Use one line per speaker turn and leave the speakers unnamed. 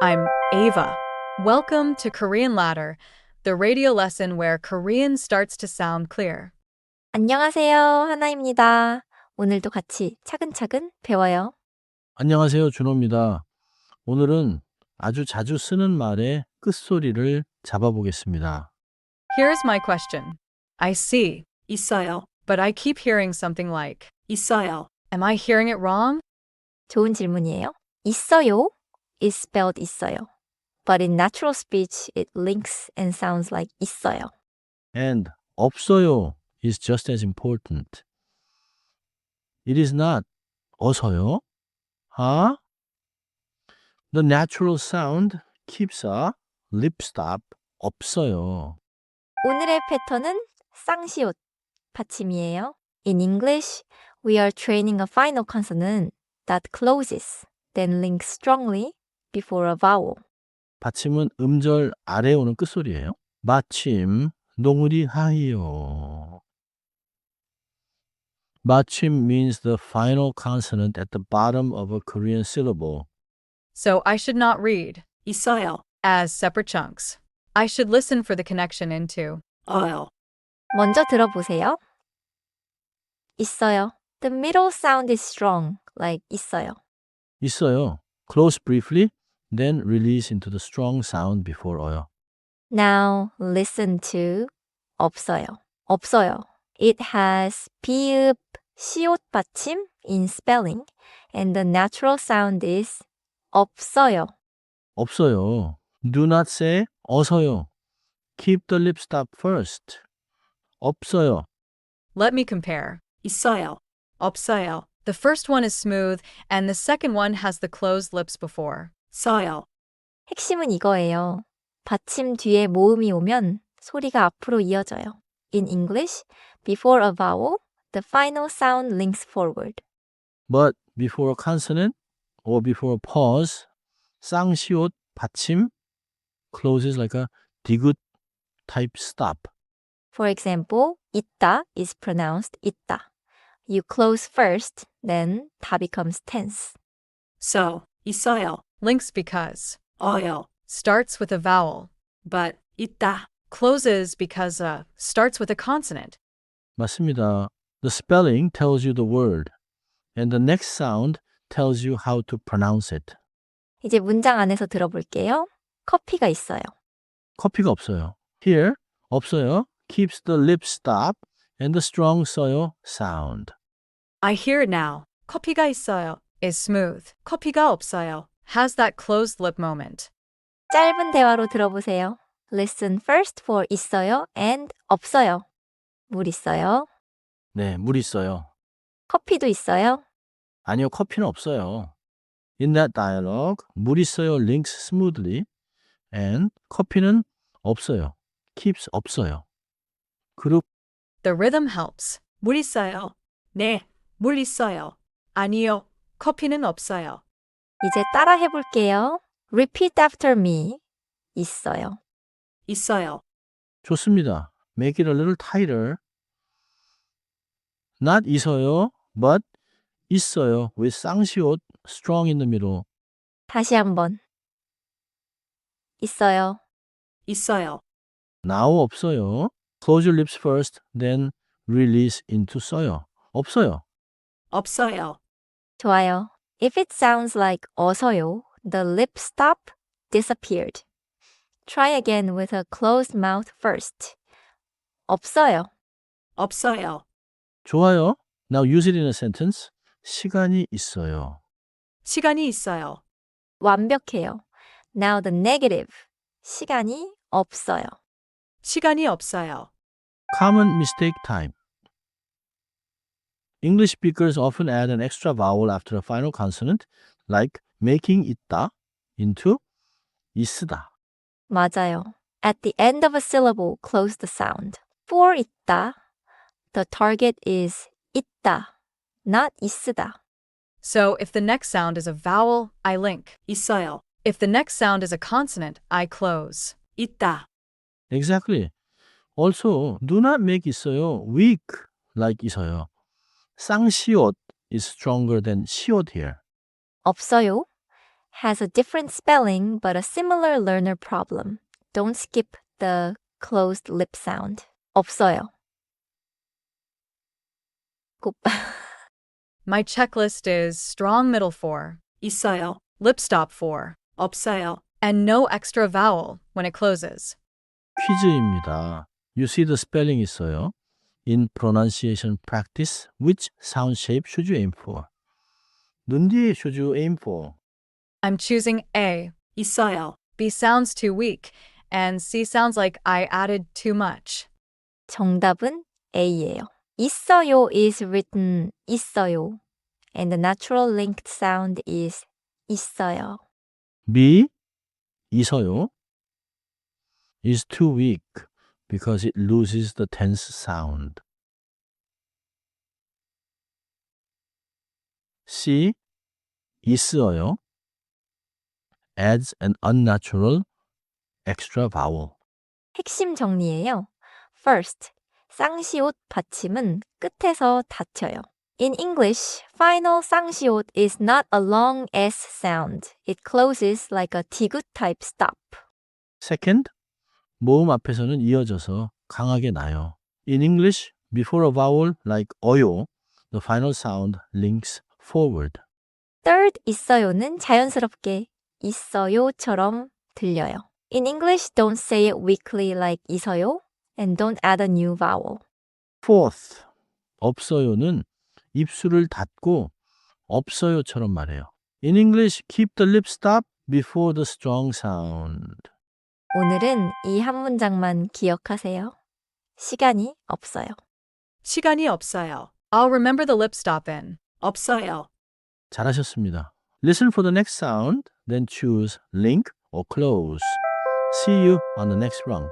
I'm Ava. Welcome to Korean Ladder, the radio lesson where Korean starts to sound clear.
안녕하세요. 하나입니다. 오늘도 같이 차근차근 배워요.
안녕하세요. 준호입니다. 오늘은 아주 자주 쓰는 말의 끝소리를 잡아보겠습니다.
Here's my question. I see,
있어요.
but I keep hearing something like,
있어요.
am I hearing it wrong?
좋은 질문이에요. 있어요 is spelled 있어요. But in natural speech, it links and sounds like 있어요.
And 없어요 is just as important. It is not 어서요. Huh? The natural sound keeps a lip stop 없어요.
오늘의 패턴은 쌍시옷 받침이에요. In English, we are training a final consonant that closes, then links strongly before a vowel.
받침은 음절 아래에 오는 끝소리예요. 마침 농우리 하이요. 마침 means the final consonant at the bottom of a Korean syllable.
So I should not read
있어요.
as separate chunks. I should listen for the connection into.
어요.
먼저 들어보세요. 있어요. The middle sound is strong, like 있어요.
있어요. Close briefly, then release into the strong sound before 어요.
Now listen to 없어요. 없어요. It has 비읍, 시옷 받침 in spelling, and the natural sound is 없어요.
없어요. Do not say 어서요. Keep the lip stop first. 없어요.
Let me compare.
있어요. 없어요.
The first one is smooth, and the second one has the closed lips before.
써요.
핵심은 이거예요. 받침 뒤에 모음이 오면 소리가 앞으로 이어져요. In English, before a vowel, the final sound links forward.
But before a consonant or before a pause, 쌍시옷 받침 closes like a 디귿 type stop.
For example, 있다 is pronounced 있다. You close first, then 다 becomes tense.
So, 있어요.
Links because.
어요.
Starts with a vowel.
But, 있다.
Closes because starts with a consonant.
맞습니다. The spelling tells you the word, and the next sound tells you how to pronounce it.
이제 문장 안에서 들어볼게요. 커피가 있어요.
커피가 없어요. Here, 없어요 keeps the lip stop and the strong 써요 sound.
I hear it now. 커피가 있어요 is smooth. 커피가 없어요 has that closed lip moment.
짧은 대화로 들어보세요. Listen first for 있어요 and 없어요. 물 있어요?
네, 물 있어요.
커피도 있어요?
아니요, 커피는 없어요. In that dialogue, 물 있어요 links smoothly and 커피는 없어요 keeps 없어요. 그룹
The rhythm helps.
물 있어요. 네, 물 있어요. 아니요, 커피는 없어요.
이제 따라 해볼게요. Repeat after me. 있어요.
있어요.
좋습니다. Make it a little tighter. Not 있어요, but 있어요 with 쌍시옷 strong in the middle.
다시 한번. 있어요.
있어요.
Now 없어요. Close your lips first, then release into 써요. 없어요.
없어요.
좋아요. If it sounds like 어서요, the lip stop disappeared. Try again with a closed mouth first. 없어요.
없어요.
좋아요. Now use it in a sentence. 시간이 있어요.
시간이 있어요.
완벽해요. Now the negative. 시간이 없어요.
시간이 없어요.
Common mistake time. English speakers often add an extra vowel after a final consonant, like making 있다 into 있으다.
맞아요. At the end of a syllable, close the sound. For 있다, the target is 있다, not 있으다.
So if the next sound is a vowel, I link.
있어요.
If the next sound is a consonant, I close.
있다.
Exactly. Also, do not make 있어요 weak like 있어요. 쌍시옷 is stronger than 시옷 here.
없어요 has a different spelling but a similar learner problem. Don't skip the closed lip sound. 없어요. 곱.
My checklist is strong middle 4,
있어요.
lip stop 4,
없어요.
and no extra vowel when it closes.
퀴즈입니다. You see the spelling 있어요. In pronunciation practice, which sound shape should you aim for? 눈 뒤에 should you aim for?
I'm choosing A.
있어요.
B sounds too weak, and C sounds like I added too much.
정답은 A예요. 있어요 is written 있어요. And the natural linked sound is 있어요.
B, 있어요, is too weak because it loses the tense sound. C, 있어요, adds an unnatural extra vowel.
핵심 정리예요. First, 쌍시옷 받침은 끝에서 닫혀요. In English, final 쌍시옷 is not a long S sound. It closes like a 디귿 type stop.
Second, 모음 앞에서는 이어져서 강하게 나요. In English, before a vowel like 어요, the final sound links forward.
Third, 있어요는 자연스럽게 있어요처럼 들려요. In English, don't say it weakly like 있어요 and don't add a new vowel.
Fourth, 없어요는 입술을 닫고 없어요처럼 말해요. In English, keep the lip stop before the strong sound.
오늘은 이 한 문장만 기억하세요. 시간이 없어요.
시간이 없어요. I'll remember the lip stop in.
없어요.
잘하셨습니다. Listen for the next sound, then choose link or close. See you on the next rung.